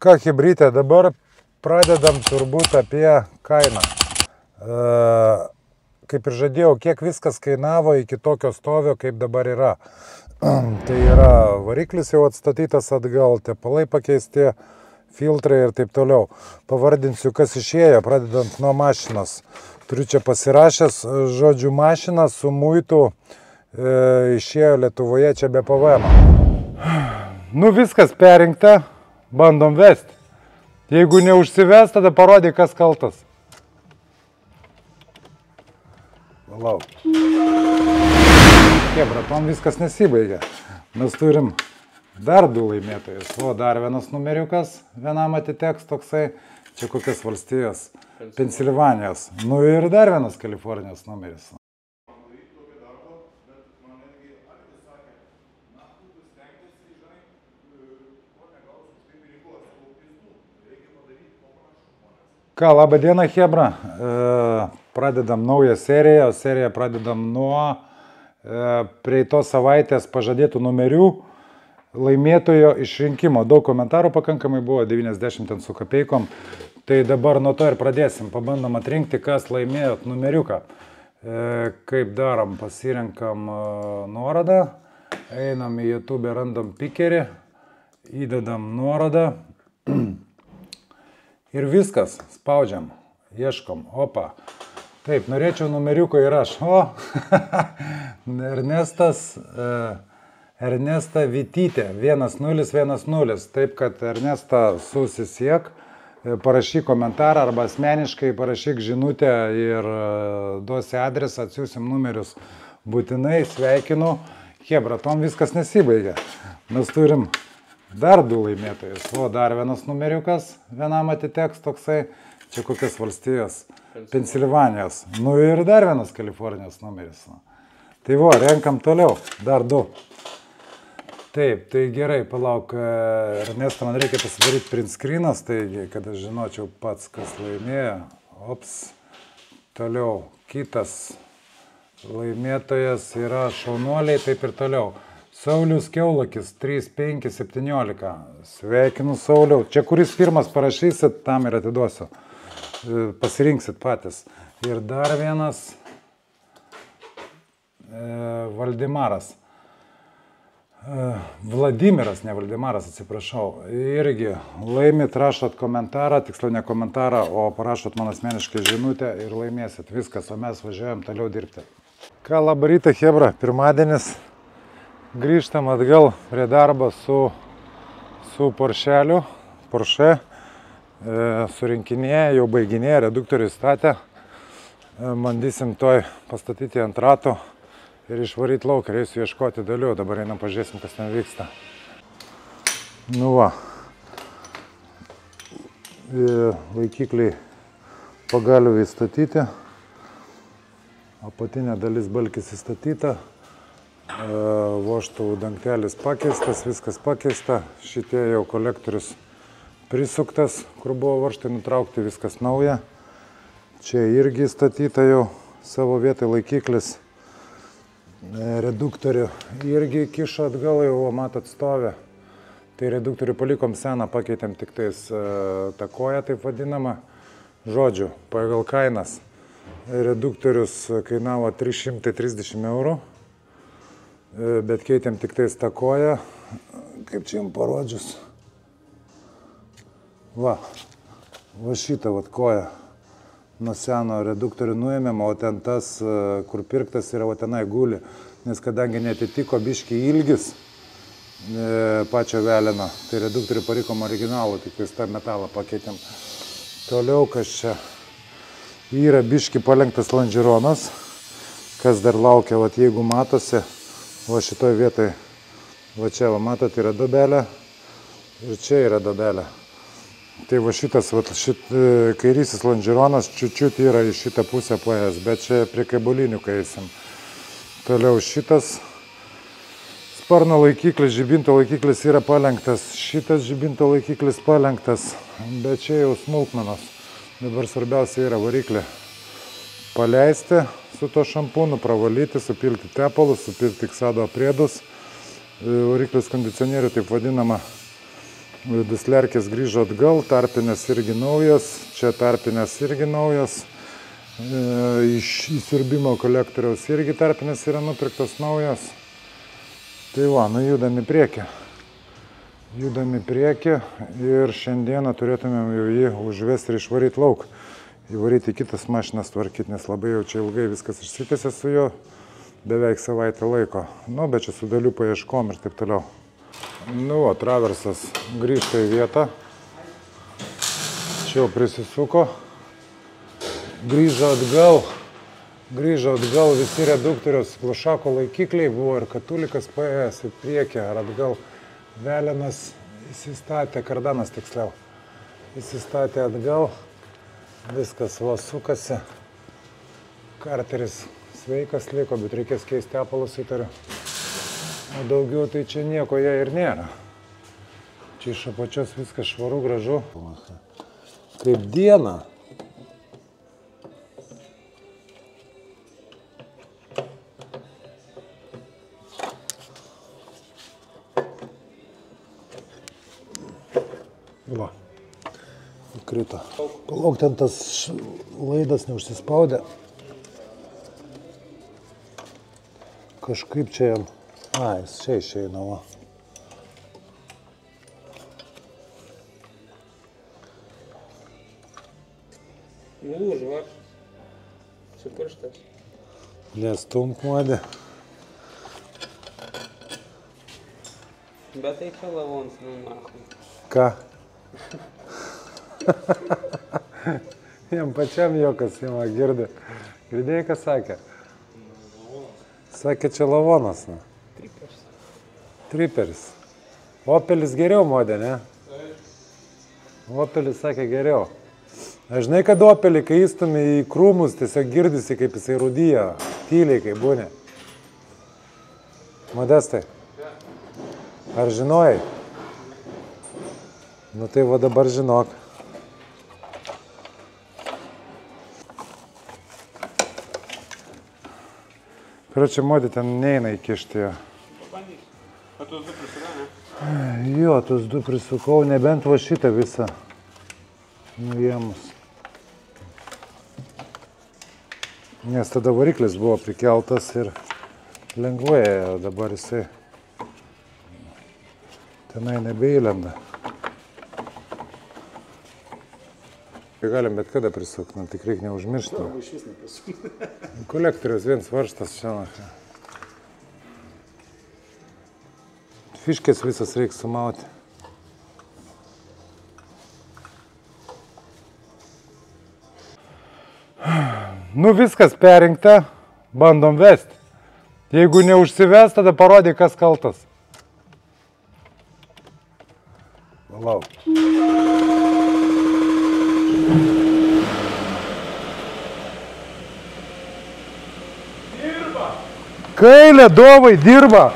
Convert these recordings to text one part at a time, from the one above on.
Ką, chebrytė, dabar pradedam turbūt apie kainą. Kaip ir žadėjau, kiek viskas kainavo iki tokio stovio, kaip dabar yra. Tai yra variklis jau atstatytas atgal, tepalai pakeisti, filtrai ir taip toliau. Pavardinsiu, kas išėjo, pradedant nuo mašinos. Turiu čia pasirašęs, žodžiu, mašina su muitu išėjo Lietuvoje čia be PVM. Nu viskas perinkta, bandom vesti. Jeigu neužsives, tada parodyk, kas kaltas. Lauk. Chebra, tom viskas nesibaigia. Mes turim dar du laimėtojus. O, dar vienas numeriukas, vienam atiteks toksai, čia kokias valstijos? Pensilvanijos. Nu ir dar vienas Kalifornijos numeris. Ką, labą dieną, chebra. Pradedam naują seriją, o seriją pradedam nuo praeitos savaitės pažadėtų numerių laimėtojo išrinkimo. Daug komentarų pakankamai buvo, 90 ten su kapeikom. Tai dabar nuo to ir pradėsim. Pabandom atrinkti, kas laimėjot numeriuką. Kaip darom, pasirenkam nuorodą, einam į YouTube, randam pikerį, įdedam nuorodą. Ir viskas, spaudžiam, ieškom, opa. Taip, norėčiau numeriuko ir aš. O, Ernesta Vitytė, 1010. Taip, kad Ernesta susisiek, parašyk komentarą arba asmeniškai parašyk žinutę ir duosi adresą, atsiųsim numerius. Būtinai sveikinu. Chebra, tom viskas nesibaigia. Mes turim dar du laimėtojus. O, dar vienas numeriukas, vienam atiteks toksai, čia kokias valstijos? Pensilvanijos. Nu ir dar vienas Kalifornijos numeris. Tai vo, renkam toliau, dar du. Taip, tai gerai, palauk, Ernesta, man reikia pasidaryti print screenas, taigi, kad aš žinočiau pats, kas laimėjo. Ops, toliau, kitas laimėtojas yra šaunuoliai, taip ir toliau. Saulius Kiaulakis, 3517. Sveikinu, Sauliau. Čia kuris pirmas parašysit, tam ir atiduosiu. Pasirinksit patys. Ir dar vienas Valdemaras. Vladimiras, ne Valdemaras, atsiprašau. Irgi laimit, rašot komentarą, tiksliau ne komentarą, o parašot man asmeniškai žinutę ir laimėsit. Viskas, o mes važiuojam toliau dirbti. Ką, labą rytą, chebra, pirmadienis. Grįžtam atgal prie darbo su Porsche. Surinkinėja, jau baiginėja, reduktorių statė. Bandysim toj pastatyti ant rato ir išvaryti lauką, reisiu ieškoti dalių. Dabar einam pažiūrėsim, kas ten vyksta. Nu va. Laikikliai pagalių įstatyti. Apatinė dalis balkis įstatyta. Vožtuvų dangtelis pakeistas, viskas pakeista. Šitie jau kolektorius prisuktas, kur buvo varžtai nutraukti, viskas nauja. Čia irgi įstatyta jau savo vietoj laikiklis. Reduktorių irgi kišo atgal, jau matot stovę. Tai reduktorių palikom seną, pakeitėm tik tais tą koją, taip vadinamą. Žodžiu, pagal kainas. Reduktorius kainavo 330 eurų. Bet keitėm tik tais tą koją. Kaip čia jums parodžius? Va šitą vat koją nuo seno reduktorių nuėmėm, o ten tas, kur pirktas yra, o tenai guli. Nes kadangi netitiko biškį ilgis pačio velino, tai reduktorių parikom originalų, tik tais tą metalą pakeitėm. Toliau, kas čia yra biškį palenktas lonžironas, kas dar laukia, vat jeigu matosi, va šitoj vietoj, va čia, va matot, yra dobelė ir čia yra dobelė. Tai va šitas, kairysis lonžironas čiut yra į šitą pusę paėjęs, bet čia prie kaibulinių kaisim. Toliau šitas sparno laikiklis, žibinto laikiklis yra palenktas, šitas žibinto laikiklis palenktas, bet čia jau smulkmenos. Dabar svarbiausia yra variklį paleisti su to šampūnu, pravalyti, supilti tepalus, supilti ksado priedus, variklis kondicionierių, taip vadinama. Duslerkės grįžo atgal, tarpinės irgi naujas, čia tarpinės irgi naujas. Iš įsiurbimo kolektoriaus irgi tarpinės yra nupirktos naujos. Tai va, nu judam į priekį. Judam į priekį ir šiandieną turėtumėm jau jį užvesti ir išvaryti lauk. Įvaryti kitas mašinas tvarkyti, nes labai jau čia ilgai viskas išsitėsė su juo. Beveik savaitę laiko. Nu, bet čia su dalių paieškom ir taip toliau. Nu, o traversas grįžta į vietą. Čia jau prisisuko. Grįžo atgal visi reduktoriaus plušako laikikliai. Buvo ir katulikas paėjęs į priekį ar atgal. Velenas įsistatė, kardanas tiksliau. Įsistatė atgal. Viskas vos sukasi. Karteris sveikas liko, bet reikės keisti tepalus, įtariu. O daugiau tai čia nieko jie ir nėra. Čia iš apačios viskas švaru, gražu. Kaip diena. Va. Krito. Palauk, ten tas laidas neužsispaudė. Kažkaip čia jam... Jis čia išeina, va. Nulūžo, va. Su pirštas. Nestumk, modė. Bet tai čia lavons, nu nachui. Ką? Jam pačiam jokas, jam girdė. Girdėjai, ką sakė? Sakė, čia lavonas, na. Triperis. Triperis. Opelis geriau, modė, ne? Opelis sakė geriau. Aš žinai, kad Opelį, kai įstumi į krūmus, tiesiog girdisi, kaip jisai rūdyja. Tyliai, kaip būnė. Modestai. Ar žinojai? Nu tai va dabar žinok. Karočią, modė, ten neina įkišti jo. Bandyk. O tuos du prisukai, ne? Jo, tuos du prisukau, nebent va šitą visą nuėmus. Nes tada variklis buvo prikeltas ir lengvai, dabar jisai tenai nebeįlenda. Galim bet kada prisukti, tik reikia neužmiršti. Iš vis neprisukti. Kolektorius viens varžtas čia. Fiškės visas reikia sumauti. Nu viskas perinkta, bandom vesti. Jeigu neužsives, tada parodyk, kas kaltas. Palauk. Kai ledovai dirba.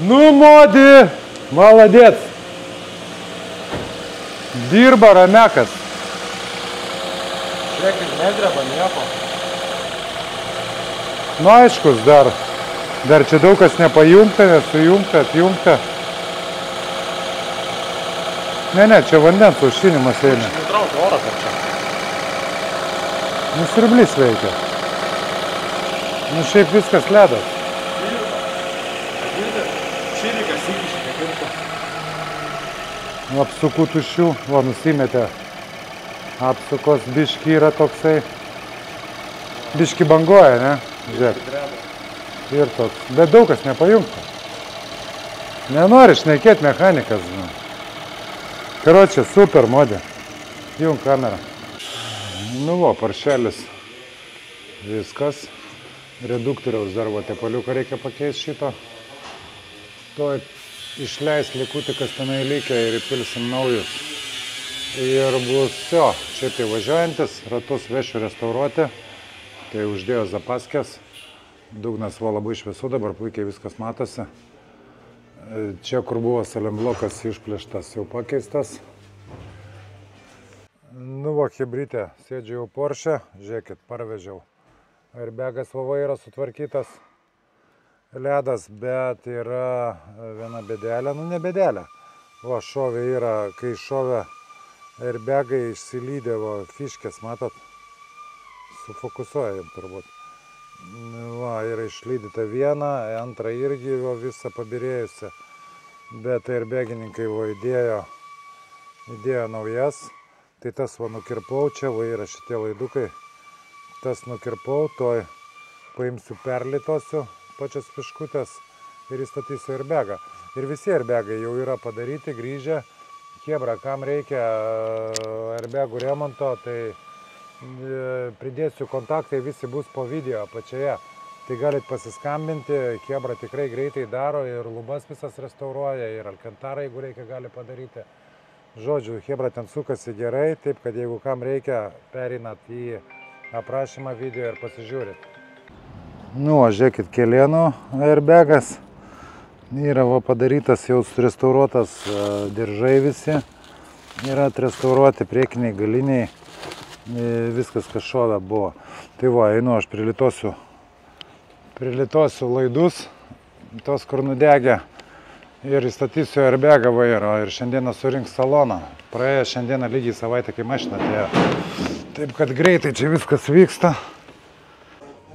Nu, modį. Maladėts. Dirba ramekas. Žiūrėkit, nedreba nieko. Nu, aiškus dar. Dar čia daug kas nepajungta, nesujungta, atjungta. Ne, čia vandens aušinimas eina. Nutrauk orą per čia. Nu, siurblys veikia. Nu, šiaip viskas ledas. Šilikas įkišė, kaip irko. Nu, apsukų tuščių, va, nusimetė. Apsukos biški yra toksai. Biški bangoja, ne? Žiūrėk. Ir toks. Bet daug kas nepajungta. Nenori šnekėti mechanikas. Nu. Karočią, super modė. Jung kamerą. Nu, va, paršelis. Viskas. Reduktoriaus dar va tepaliuką reikia pakeisti šito. To išleis likutį, kas tenai likę ir įpilsim naujus. Ir bus jo, šiaip tai važiuojantis, ratus vešiu restauruoti. Tai uždėjo zapaskės. Dugnas buvo labai šviesu, dabar puikiai viskas matosi. Čia, kur buvo salemblokas išplėštas, jau pakeistas. Nu, va, hebrytė, sėdžiu jau Porsche, žiūrėkit, parvežiau. Airbagas va yra sutvarkytas. ledas, bet yra viena bėdelė, nu ne bėdelė. O šovė yra, kai šovė airbagai išsilydė, fiškės, matot, sufokusuoja jam turbūt. Va, yra išlydyta viena, antra irgi visą pabirėjusi, bet airbagininkai įdėjo naujas, tai tas nukirpau, čia yra šitie laidukai, tas nukirpau, toj paimsiu perlytosiu pačias piškutės ir įstatysiu airbagą. Ir visi airbagai jau yra padaryti, grįžę. Chebra, kam reikia airbagų remonto, tai pridėsiu kontaktai, visi bus po video apačioje. Tai galit pasiskambinti, Chebra tikrai greitai daro ir lubas visas restauruoja, ir alkantarą, jeigu reikia, gali padaryti. Žodžiu, Chebra ten sukasi gerai, taip kad jeigu kam reikia, pereinat į aprašymą video ir pasižiūrit. Nu, žiūrėkit, Kelėnų airbagas. Yra padarytas, jau surestauruotas diržai visi. Yra atrestauruoti priekiniai, galiniai. Viskas, kas šovė buvo. Tai einu, aš prilitosiu laidus, tos, kur nudegė. Ir įstatysiu airbagą vairo. Ir šiandieną surinks saloną. Praėjo šiandieną lygiai savaitę, kai mašina atėjo. Taip, kad greitai čia viskas vyksta.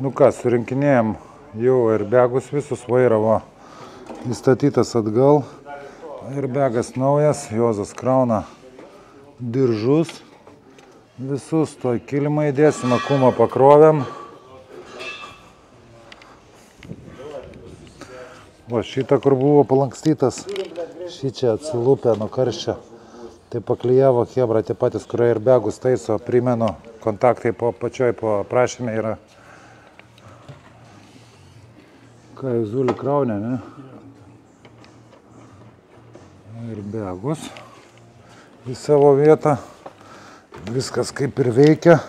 Nu ką, surinkinėjom jau airbagus visus, vairo įstatytas atgal, airbagas naujas, Juozas krauna diržus, visus to kilimą įdėsim, akumą pakrovėm. Va šitą, kur buvo palankstytas, šį čia atsilupė nuo karščio, tai paklijavo Chebra, tie patys, kurie airbagus taiso, primenu, kontaktai pačioj po aprašyme yra. Ką jūs Zulį kraunė, ne? Airbagus į savo vietą. Viskas kaip ir veikia.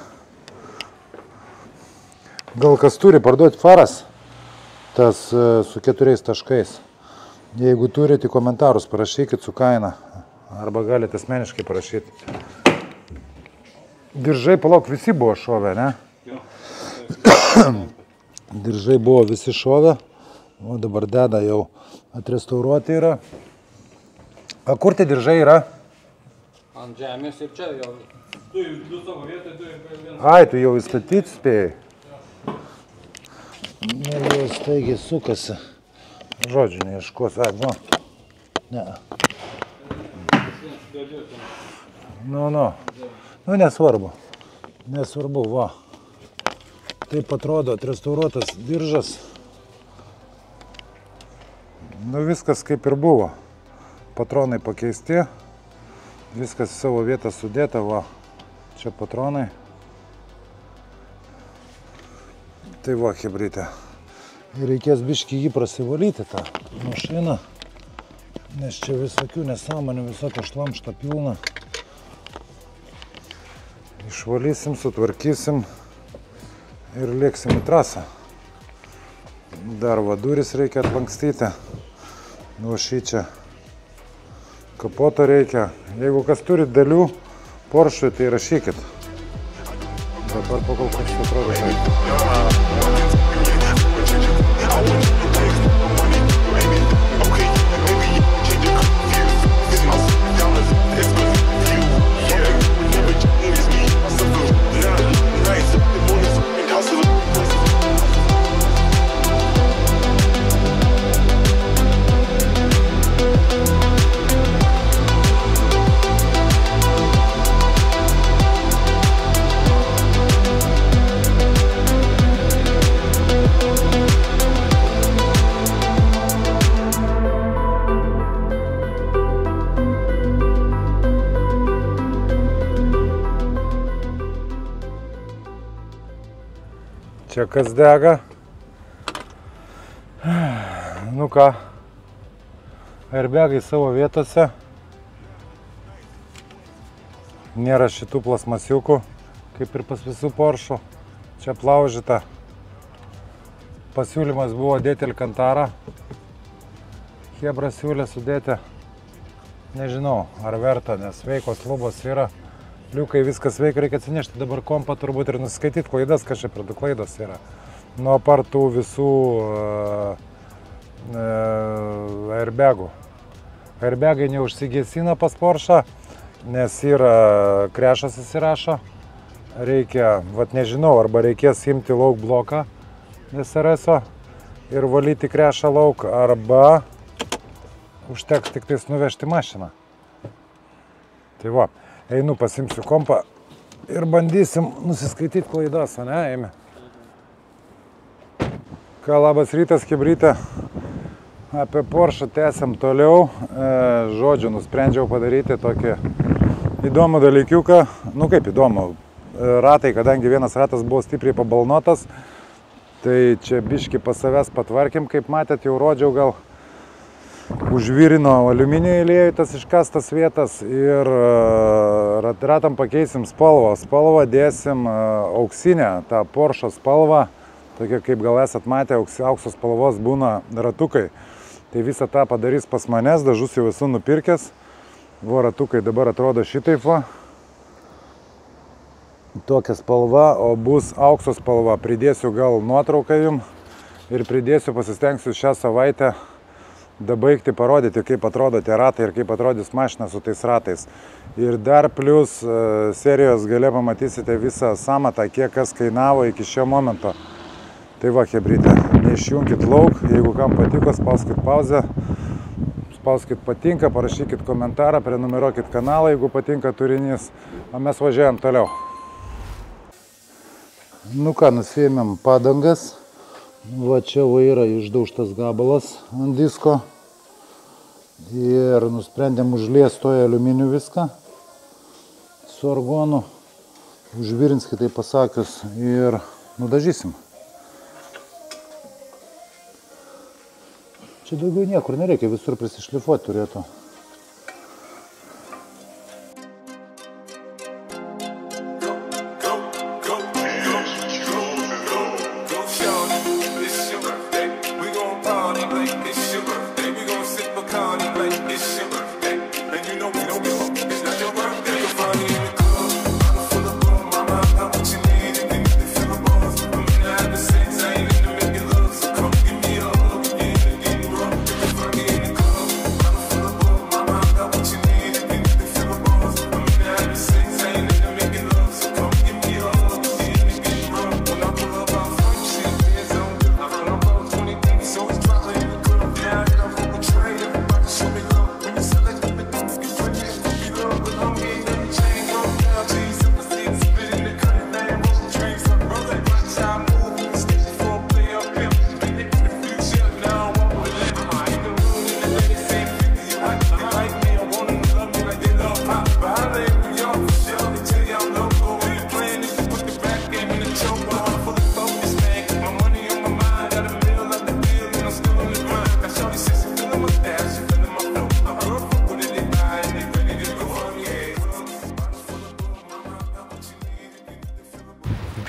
Gal kas turi parduoti faras? Tas su 4 taškais. Jeigu turite, komentarus parašykit su kaina. Arba galite asmeniškai parašyti. Diržai, palauk, visi buvo šovę, ne? Diržai buvo visi šovę. O dabar deda jau atrestauruoti yra. A kur tie diržai yra? Ant žemės ir čia jau. Du savo vietoj, du ir vieną. Ai, tu jau įstatyti spėjai. Jau staigiai sukasi. Žodžiu, neieškos. Ai, nu. Ne. Nu. Nu, nesvarbu. Nesvarbu, va. Taip atrodo atrestauruotas diržas. Nu, viskas kaip ir buvo. Patronai pakeisti. Viskas į savo vietą sudėta, va. Čia patronai. Tai va, chebrytė. Ir reikės biškį jį prasivalyti tą mašiną. Nes čia visokių nesąmonių, visokio šlamšto pilna. Išvalysim, sutvarkysim ir lėksim į trasą. Dar va duris reikia atlankstyti. Nu, šį čia kapoto reikia. Jeigu kas turi dalių Porschui, tai rašykit. Dabar pakol kas atrodo. Čia kas dega. Nu ką, airbagai savo vietose. Nėra šitų plasmasiukų, kaip ir pas visų Porsche. Čia plaužyta. Pasiūlymas buvo dėti alkantarą. Chebra siūlė sudėti. Nežinau, ar verta, nes veikos lubos yra. Liukai viskas veikia, reikia atsinešti dabar kompą turbūt ir nuskaityti klaidas, kas čia per 2 klaidos yra. Nuo apart tų visų airbagų. Airbagai neužsigesina pas Porsche, nes yra krešas įsirašo. Reikia, vat nežinau, arba reikės imti lauk bloką SRS-o ir valyti krešą lauk, arba užteks tik tais nuvežti mašiną. Tai va, einu pasimsiu kompą ir bandysim nusiskaityti klaidas, ane, Eimi? Ką, labas rytas, chebrytė. Apie Porsche tęsiam toliau. Žodžiu, nusprendžiau padaryti tokį įdomų dalykiuką. Nu kaip įdomu, ratai, kadangi vienas ratas buvo stipriai pabalnotas, tai čia biški pas savęs patvarkėm, kaip matėt, jau rodžiau gal. Užvirino aliuminio įliejų tas iškastas vietas ir ratam pakeisim spalvą. Spalvą dėsim auksinę, tą Porsche spalvą, tokia kaip gal esat matę, aukso spalvos būna ratukai. Tai visą tą padarys pas manęs, dažus jau esu nupirkęs. Vo ratukai dabar atrodo šitaip va. Tokia spalva, o bus aukso spalva. Pridėsiu gal nuotrauką jums ir pridėsiu, pasistengsiu šią savaitę dabaigti, parodyti, kaip atrodo tie ratai ir kaip atrodys mašina su tais ratais. Ir dar plus serijos gale pamatysite visą samatą, kiek kas kainavo iki šio momento. Tai va, chebrytė, neišjunkit lauk, jeigu kam patiko, spauskit pauzę, spauskit patinka, parašykit komentarą, prenumeruokit kanalą, jeigu patinka turinys, o mes važiuojam toliau. Nu ką, nusiėmėm padangas. Va čia va yra išdaužtas gabalas ant disko ir nusprendėm užliesti toje aliuminiu viską su argonu, užvirins, kitaip pasakius, ir nudažysim. Čia daugiau niekur nereikia, visur prisišlifuoti turėtų.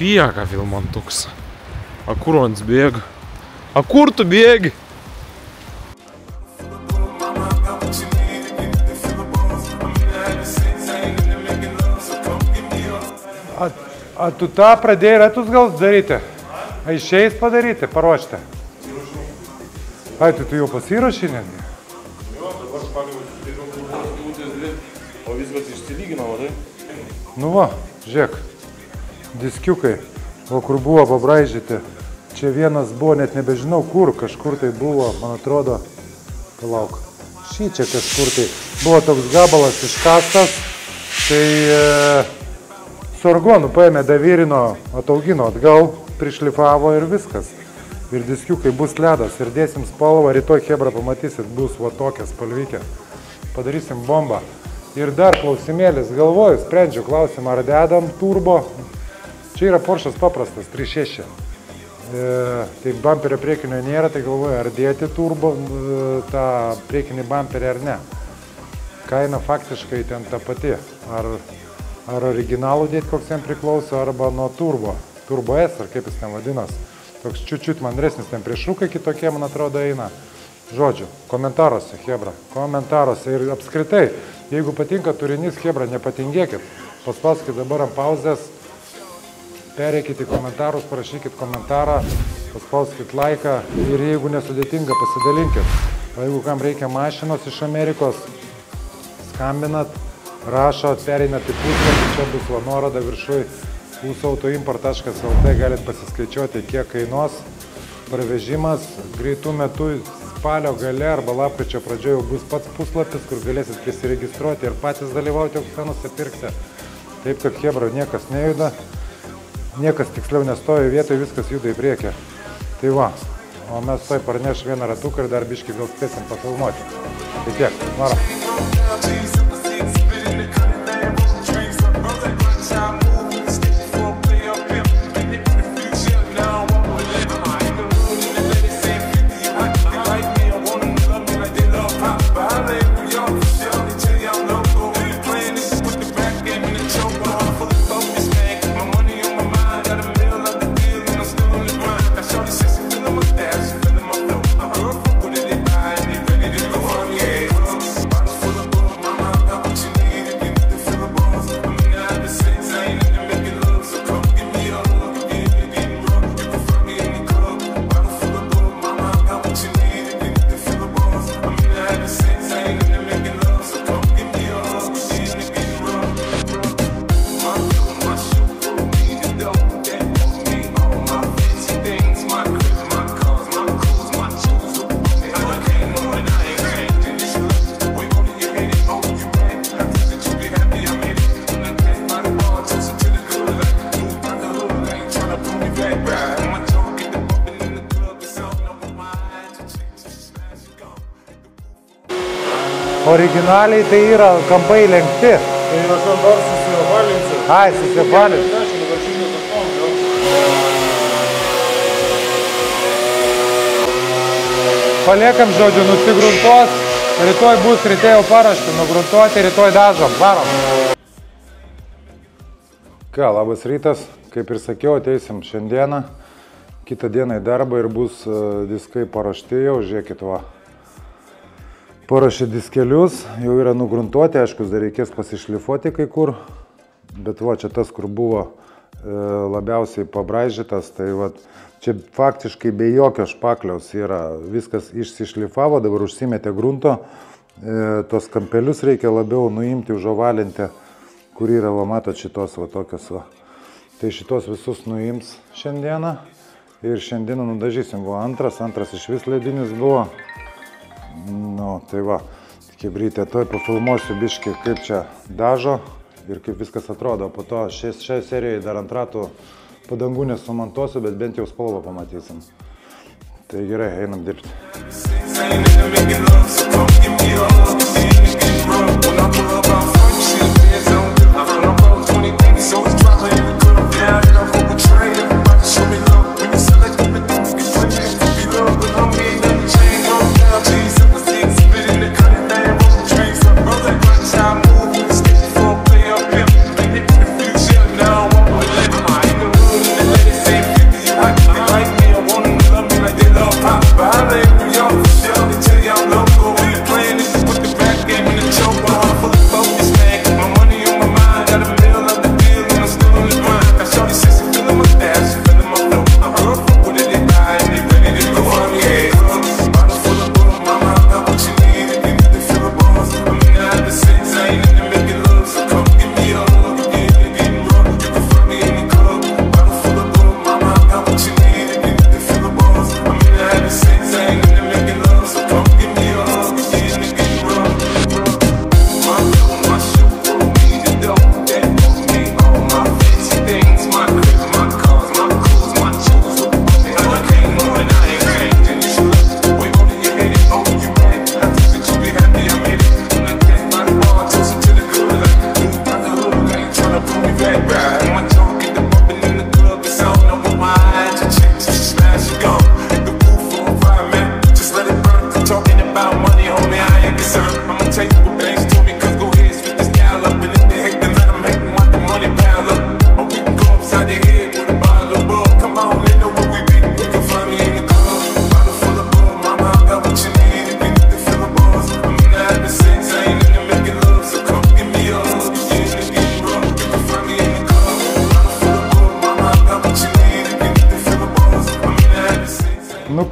Bėga Vilmantuks. A kur ant bėga? A kur tu bėgi? A tu tą pradėjai ratus gal daryti? A išeis padaryti, paruošti? Ai, tu jau pasiruoši netgi? Jo, dabar pagal o viskas išsilygino, vadai? Nu va, žiūrėk. Diskiukai, o kur buvo pabraižyti. Čia vienas buvo, net nebežinau kur, kažkur tai buvo, man atrodo, palauk, šį čia kažkur tai. Buvo toks gabalas iškastas, tai su argonu paėmė, davirino, ataugino atgal, prišlifavo ir viskas. Ir diskiukai bus ledas ir dėsim spalvą, rytoj chebra pamatysit, bus va tokia spalvykė. Padarysim bombą. Ir dar klausimėlis, galvoju, sprendžiu klausimą, ar dedam turbo. Čia yra Porsche'as paprastas, 3.6. Tai bamperio priekinio nėra, tai galvoju, ar dėti turbo tą priekinį bamperį ar ne. Kaina faktiškai ten ta pati. Ar originalų dėti, koks jam priklauso, arba nuo turbo. Turbo S, ar kaip jis ten vadinas. Toks čiut mandresnis, ten priešrūkai kitokie, man atrodo, eina. Žodžiu, komentaruose, chebra, komentaruose ir apskritai, jeigu patinka turinys, chebra, nepatingėkit. Paspauskit dabar ant pauzės. Pereikit į komentarus, parašykit komentarą, paspauskit laiką ir jeigu nesudėtinga, pasidalinkit. O jeigu kam reikia mašinos iš Amerikos, skambinat, rašot, pereinat į puslapį, čia bus nuoroda viršui usautoimport.lt, galit pasiskaičiuoti, kiek kainuos parvežimas. Greitų metų spalio gale arba lapkričio pradžioje jau bus pats puslapis, kur galėsit prisiregistruoti ir patys dalyvauti aukcionuose pirkti. Taip kad chebra niekas nejuda, niekas tiksliau nestoja vietoje, viskas juda į priekį. Tai va, o mes tai parneš vieną ratuką ir dar biškį gal spėsim pafilmuoti. Tai tiek, varom. Originaliai tai yra kampai lenkti. Tai yra dar susivalinsi. Ai, susivalinsi. Paliekam, žodžiu, nusigruntuos. Rytoj bus ryte jau parašti, nugruntuoti, rytoj dažom. Varom. Ką, labas rytas. Kaip ir sakiau, ateisim šiandieną. Kitą dieną į darbą ir bus diskai paruošti jau, žiūrėkit va. Paruošė diskelius, jau yra nugruntuoti, aišku, dar reikės pasišlifuoti kai kur, bet va, čia tas, kur buvo labiausiai pabraižytas, tai va, čia faktiškai be jokio špakliaus yra, viskas išsišlifavo, dabar užsimetė grunto, tos kampelius reikia labiau nuimti, užovalinti, kur yra, va, matot, šitos va tokios va. Tai šitos visus nuims šiandieną ir šiandieną nudažysim, buvo antras iš vis ledinis buvo. Nu, tai va, kebrytė, toj pafilmuosiu biškį, kaip čia dažo ir kaip viskas atrodo. Po to šiai serijai dar ant ratų padangų nesumontuosiu, bet bent jau spalvą pamatysim. Tai gerai, einam dirbti.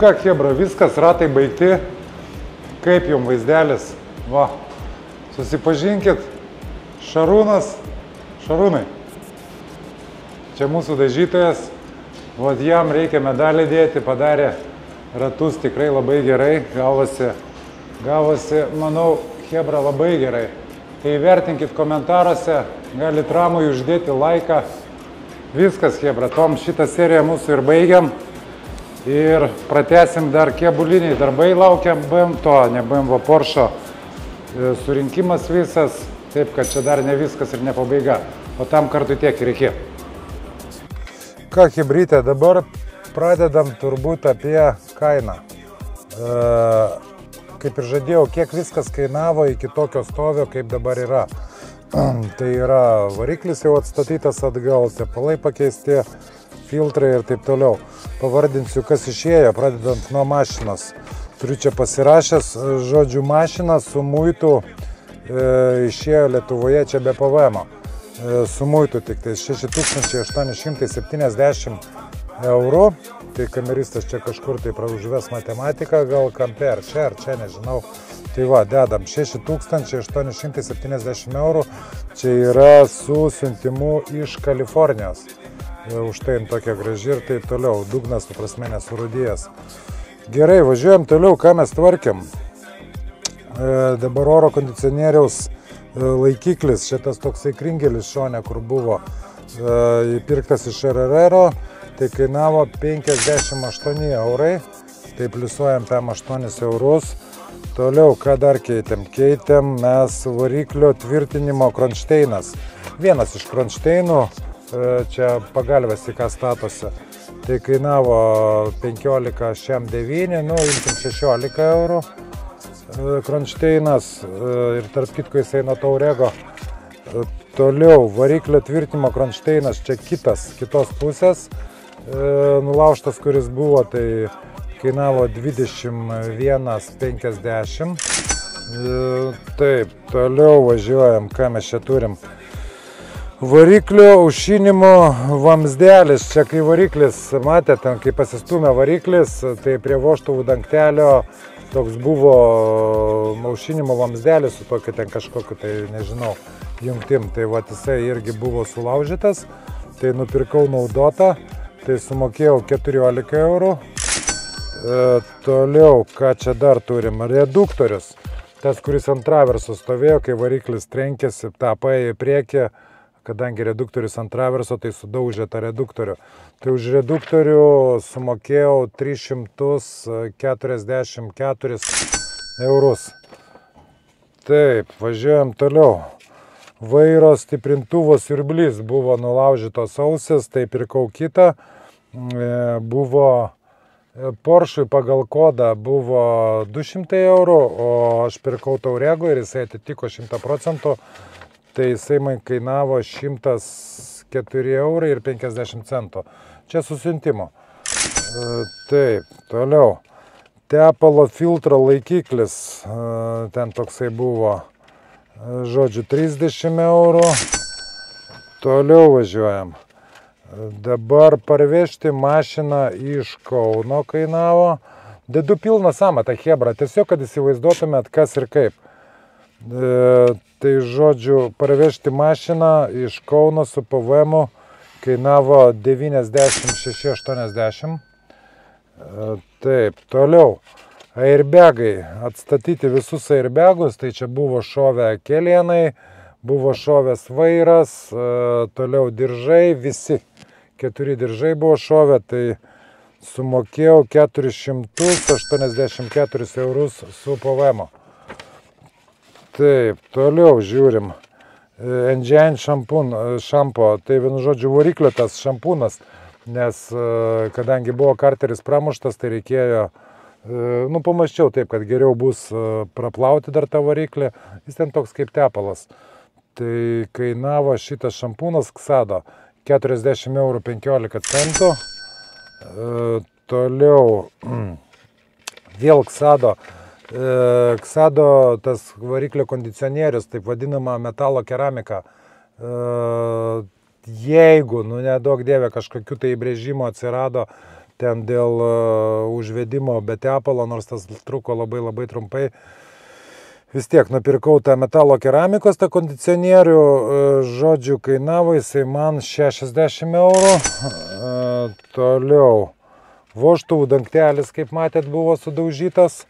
ką, chebra, viskas, ratai baigti. Kaip jums vaizdelis? Va, susipažinkit, Šarūnas. Šarūnai, čia mūsų dažytojas. Vat jam reikia medalį dėti, padarė ratus tikrai labai gerai. Gavosi, manau, chebra, labai gerai. Tai vertinkit komentaruose, galit ramui uždėti laiką. Viskas, chebra, tom šitą seriją mūsų ir baigiam. Ir pratęsim dar kėbuliniai darbai, laukiam ne BMW Porsche surinkimas visas. Taip, kad čia dar ne viskas ir ne pabaiga. O tam kartui tiek ir iki. Ką, chebrytė, dabar pradedam turbūt apie kainą. Kaip ir žadėjau, kiek viskas kainavo iki tokio stovio, kaip dabar yra. Tai yra variklis jau atstatytas atgal, tepalai pakeisti, filtrai ir taip toliau. Pavardinsiu, kas išėjo, pradedant nuo mašinos. Turiu čia pasirašęs, žodžiu, mašina su muitu išėjo Lietuvoje čia be PVM. Su muitu tik tai 6870 eurų. Tai kameristas čia kažkur tai praužves matematiką, gal kampe ar čia, nežinau. Tai va, dedam 6870 eurų. Čia yra su siuntimu iš Kalifornijos. Už tai tokia graži ir taip toliau. Dugnas, tu prasme, nesurudėjęs. Gerai, važiuojam toliau, ką mes tvarkiam. Dabar oro kondicionieriaus laikiklis, šitas toksai kringelis šone, kur buvo įpirktas iš RRR, tai kainavo 58 eurai, tai pliusuojam tam 8 eurus. Toliau, ką dar keitėm? Keitėm mes variklio tvirtinimo kronšteinas. Vienas iš kronšteinų, čia pagalvės į ką statosi, tai kainavo 15,9, nu, imkim 16 eurų. Kronšteinas ir tarp kitko jis eina Taurego. Toliau variklio tvirtinimo kronšteinas, čia kitos pusės nulaužtas, kuris buvo, tai kainavo 21,50. Taip, toliau važiuojam, ką mes čia turim. Variklio aušinimo vamsdelis, čia kai variklis, matėte, kai pasistumė variklis, tai prie vožtuvų dangtelio toks buvo aušinimo vamsdelis su tokiu ten kažkokiu, tai nežinau, jungtim. Tai va, jisai irgi buvo sulaužytas, tai nupirkau naudotą, tai sumokėjau 14 eurų. Toliau, ką čia dar turim? Reduktorius. Tas, kuris ant traverso stovėjo, kai variklis trenkėsi, tą paėjo į priekį, kadangi reduktorius ant traverso, tai sudaužė tą reduktorių. Tai už reduktorių sumokėjau 344 eurus. Taip, važiuojam toliau. Vairo stiprintuvo siurblys buvo nulaužytos ausis, tai pirkau kitą. Buvo Porschui pagal kodą buvo 200 eurų, o aš pirkau Taurego ir jisai atitiko 100%. Tai jisai man kainavo 104 eurai ir 50 centų. Čia susiuntimo. Taip, toliau. Tepalo filtro laikiklis, ten toksai buvo, žodžiu, 30 eurų. Toliau važiuojam. Dabar parvežti mašiną iš Kauno kainavo. Dedu pilną samatą chebra, tiesiog, kad įsivaizduotumėt kas ir kaip. Tai žodžiu, parvežti mašiną iš Kauno su PVM kainavo 96,80. Taip, toliau. Airbagai, atstatyti visus airbagus, tai čia buvo šovę kelienai, buvo šovęs vairas, toliau diržai, visi 4 diržai buvo šovę, tai sumokėjau 484 eurus su PVM. Taip, toliau žiūrim. Engine šampo, tai vienu žodžiu variklio tas šampūnas, nes kadangi buvo karteris pramuštas, tai reikėjo, pamaščiau taip, kad geriau bus praplauti dar tą variklį, jis ten toks kaip tepalas. Tai kainavo šitas šampūnas Ksado 40 eurų 15 centų. Toliau vėl Ksado. Ksado tas variklio kondicionierius, taip vadinama metalo keramika. Jeigu, nedaug dievė, kažkokių tai įbrėžimo atsirado, ten dėl užvedimo be tepalo, nors tas truko labai trumpai. Vis tiek nupirkau tą metalo keramikos, tą kondicionierių, žodžiu, kainavo jisai man 60 eurų. Toliau, vožtuvų dangtelis, kaip matėt, buvo sudaužytas,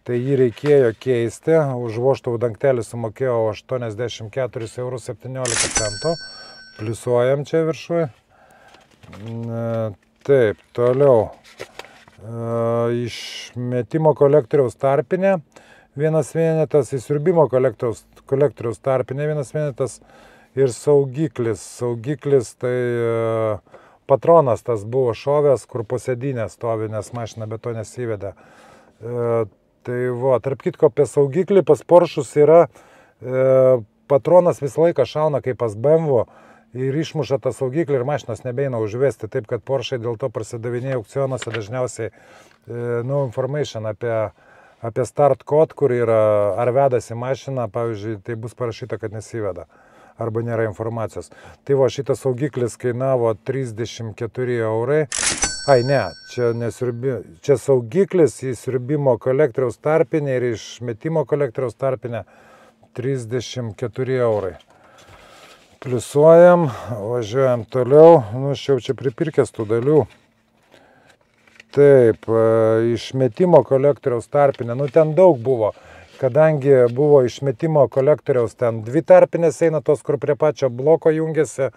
tai jį reikėjo keisti. Už vožtuvų dangtelį sumokėjau 84 eurus 17 centų. Pliusuojam čia viršui. Taip, toliau. Išmetimo kolektoriaus tarpinė. Vienas vienetas, įsiurbimo kolektoriaus tarpinė vienas vienetas ir saugiklis. Saugiklis tai patronas tas buvo šovęs, kur po sėdynę stovi, nes mašina be to nesivedė. Tai va, tarp kitko apie saugiklį pas Porschus yra patronas visą laiką šauna kaip pas BMW ir išmuša tą saugiklį ir mašinos nebeina užvesti. Taip kad Porschai dėl to prasidavinėja aukcionuose dažniausiai no information apie start code, kur yra ar vedasi mašina, pavyzdžiui, tai bus parašyta, kad nesiveda, arba nėra informacijos. Tai va, šitas saugiklis kainavo 34 eurai. Ai, ne, čia saugiklis, įsiurbimo kolektoriaus tarpinė ir išmetimo kolektoriaus tarpinė 34 eurai. Pliusuojam, važiuojam toliau, nu, aš jau čia pripirkęs tų dalių. Taip, išmetimo kolektoriaus tarpinė, nu ten daug buvo, kadangi buvo išmetimo kolektoriaus ten 2 tarpinės eina, tos, kur prie pačio bloko jungiasi,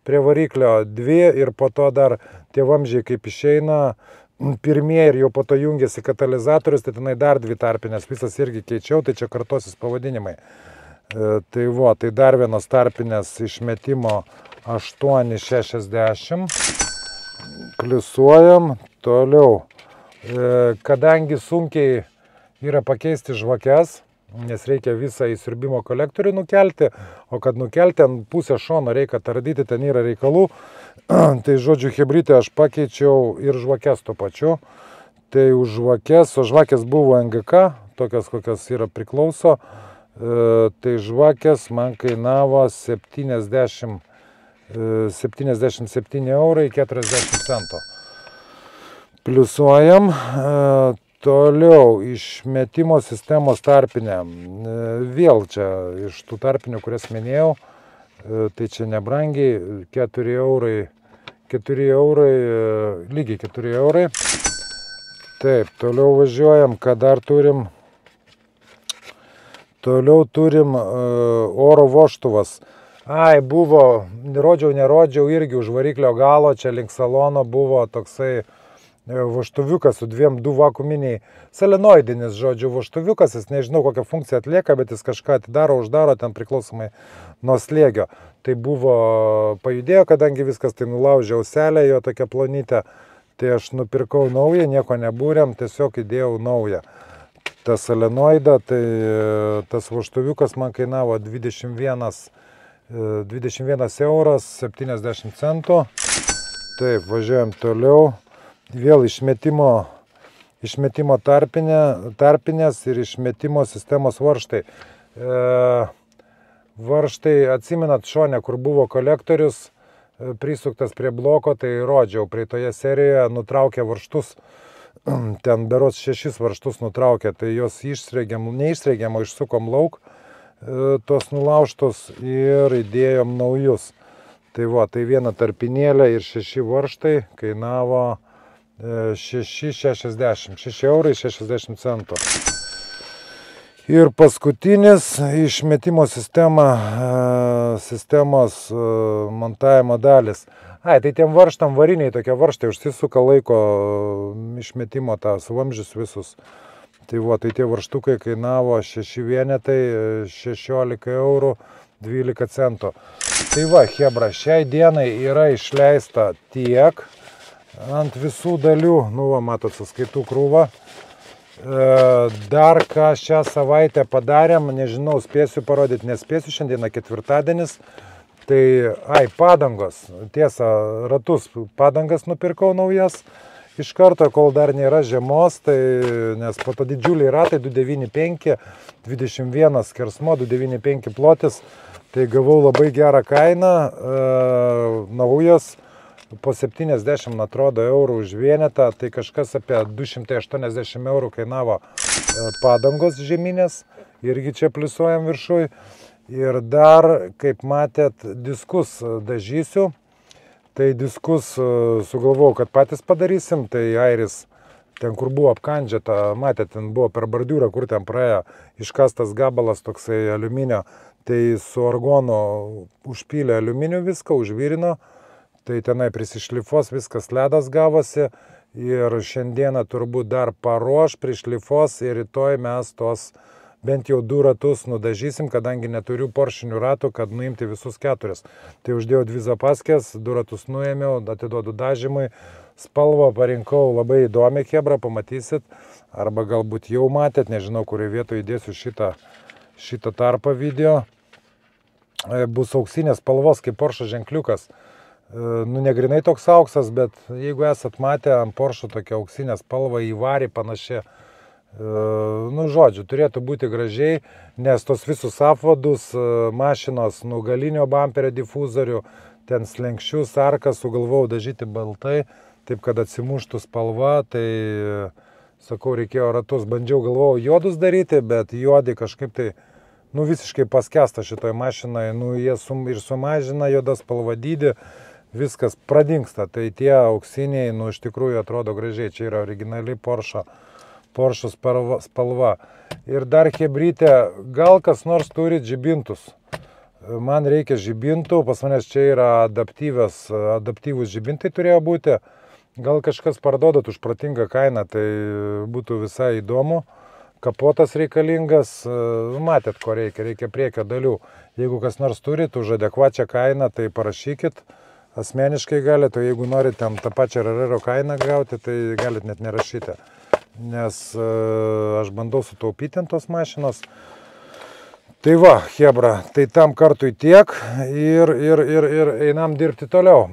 prie variklio 2 ir po to dar tie vamzdžiai kaip išeina, pirmieji ir jau po to jungiasi katalizatorius, tai tenai dar 2 tarpinės, visas irgi keičiau, tai čia kartosis pavadinimai. Tai va, tai dar vienas tarpinės išmetimo 8,60. Pliusuojam, toliau, kadangi sunkiai yra pakeisti žvakes, nes reikia visą įsiurbimo kolektorių nukelti, o kad nukelti ant pusę šono reikia tardyti, ten yra reikalų, tai žodžiu, hebrytė aš pakeičiau ir žvakes tuo pačiu, tai už žvakes, o žvakės buvo NGK, tokios kokios yra priklauso, tai žvakės man kainavo 77 eurai 40 centų. Pliusuojam. Toliau išmetimo sistemos tarpinė. Vėl čia iš tų tarpinių, kurias minėjau, tai čia nebrangiai, 4 eurai, lygiai 4 eurai. Taip, toliau važiuojam, ką dar turim. Toliau turim oro vožtuvas. Ai, buvo, nerodžiau irgi už variklio galo, čia link salono buvo toksai vožtuviukas su 2 vakuminiai, solenoidinis, žodžiu, vožtuviukas, jis nežinau kokią funkciją atlieka, bet jis kažką atidaro, uždaro, ten priklausomai nuo slėgio. Tai buvo pajudėjo, kadangi viskas tai nulaužė auselę, jo tokia plonytė, tai aš nupirkau naują, nieko nebūrėm, tiesiog įdėjau naują. Ta solenoida, tai tas vožtuviukas man kainavo 21 euras 70 centų. Taip, važiuojam toliau. Vėl išmetimo tarpinės ir išmetimo sistemos varžtai. Varžtai, atsimenat šone, kur buvo kolektorius prisuktas prie bloko, tai rodžiau, prie toje serijoje nutraukė varžtus. Ten berods 6 varžtus nutraukė, tai jos neišsregiam, o išsukom lauk tos nulaužtos ir įdėjom naujus. Tai va, tai viena tarpinėlė ir 6 varžtai kainavo 6 eurai 60 centų. Ir paskutinis išmetimo sistemos montavimo dalis. Ai, tai tiem varžtam variniai tokie varžtai užsisuka laiko išmetimo tas vamzdžius visus. Tai va, tai tie varžtukai kainavo 6 vienetai 16 eurų 12 centų. Tai va, hebra, šiai dienai yra išleista tiek ant visų dalių, nu va, matot, sąskaitų krūva. Dar ką šią savaitę padarėm, nežinau, spėsiu parodyti, nespėsiu, šiandieną ketvirtadienis. Tai, padangos, tiesa, ratus padangas nupirkau naujas iš karto, kol dar nėra žiemos, tai, nes po to didžiuliai ratai, 295, 21 skersmo, 295 plotis, tai gavau labai gerą kainą, naujas, po 70 atrodo eurų už vienetą, tai kažkas apie 280 eurų kainavo padangos žieminės, irgi čia pliusuojam viršui. Ir dar, kaip matėt, diskus dažysiu, tai diskus sugalvojau, kad patys padarysim, tai airis, ten kur buvo apkandžiata, matėt, ten buvo per bordiūrą, kur ten praėjo iškastas gabalas toksai aliuminio, tai su argonu užpylė aliuminiu viską, užvirino, tai tenai prisišlifos, viskas ledas gavosi ir šiandieną turbūt dar paruoš, prišlifos ir rytoj mes tos bent jau 2 ratus nudažysim, kadangi neturiu poršinių ratų, kad nuimti visus 4. Tai uždėjau 2 zapaskės, 2 ratus nuėmiau, atiduodu dažymui. Spalvą parinkau labai įdomią chebrą, pamatysit. Arba galbūt jau matėt, nežinau, kurioje vietoje įdėsiu šitą tarpą video. Bus auksinės spalvos, kaip Porsche ženkliukas. Nu, negrinai toks auksas, bet jeigu esat matę ant Porsche tokia auksinė spalva į varį panašiai, nu, žodžiu, turėtų būti gražiai, nes tos visus apvadus, mašinos nugalinio bamperio difuzorių, ten slenkščius, arkas sugalvojau dažyti baltai, taip kad atsimuštų spalva, tai, sakau, reikėjo ratus, bandžiau, galvojau juodus daryti, bet juodi kažkaip tai, nu, visiškai paskesta šitoj mašinai, nu, jie ir sumažina juodas spalva dydį, viskas pradingsta, tai tie auksiniai, nu, iš tikrųjų atrodo gražiai, čia yra originali Porsche spalva. Ir dar chebrytė, gal kas nors turi žibintus. Man reikia žibintų, pas manęs čia yra adaptyvūs žibintai turėjo būti. Gal kažkas parduodat už protingą kainą, tai būtų visai įdomu. Kapotas reikalingas, matėt, ko reikia priekio dalių. Jeigu kas nors turit už adekvačią kainą, tai parašykit. Asmeniškai galite, o jeigu norit ten tą pačią Rarero kainą gauti, tai galit net nerašyti. Nes aš bandau sutaupyti ant tos mašinos. Tai va, chebra, tai tam kartui tiek ir einam dirbti toliau.